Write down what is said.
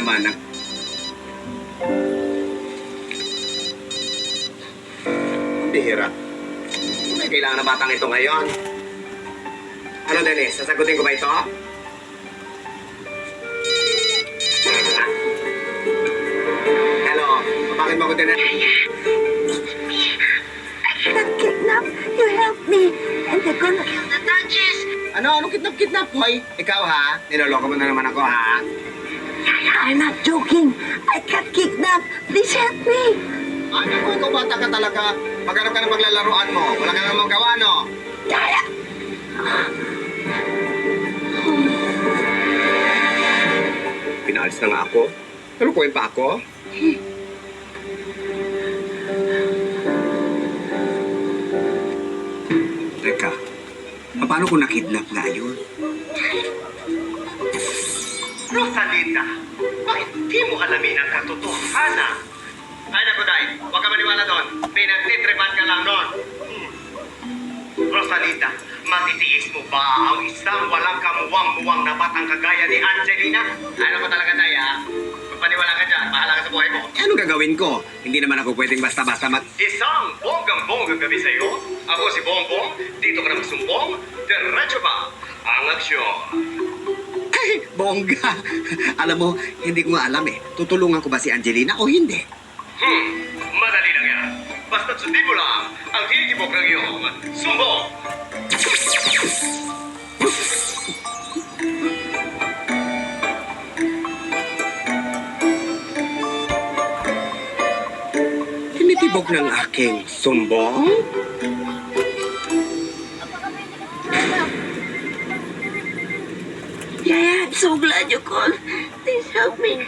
naman ang... Ang bihira. May kailangan na batang ito ngayon. Ano, Dennis? Sasagutin ko ba ito? Hello? Bakit mo ako tinanong? That kidnap, you helped me. And they're gonna kill the Duchess. Ano? Anong kidnap-kidnap, hoy? Ikaw, ha? Niloloko mo na naman ako, ha? I'm not joking. I got kidnapped. Please help me. Ano ko, ikaw bata ka talaga. Maghanap ka ng paglalaroan mo. Wala ka namang gawa, no? Daya. Pinaalis na nga ako. Nalukuhin pa ako. Teka, paano ko nakidnap nga yun? Rosalinda, bakit di mo alamin ang katotohanan? Ay, naku, Day. Huwag ka maniwala doon. Pinagtitripan ka lang doon. Rosalinda, matitiis mo ba ang isang walang kamuwang-muwang na batang kagaya ni Angelina? Ano ko talaga, Day, ha? Magpaniwala ka dyan. Bahala ka sa buhay mo. Ano gagawin ko? Hindi naman ako pwedeng basta-basta Isang bonggang-bonggang gabi sa'yo. Ako si Bongbong. Dito ka na magsumbong. Diretso ba ang aksyon? Ay, bongga. Alam mo, hindi ko nga alam eh. Tutulungan ko ba si Angelina o hindi? Madali lang yan. Basta't sundin mo lang ang titibok ng iyong sumbong. Tinitibok ng aking sumbong? Yaya, I'm so glad you called. Please help me.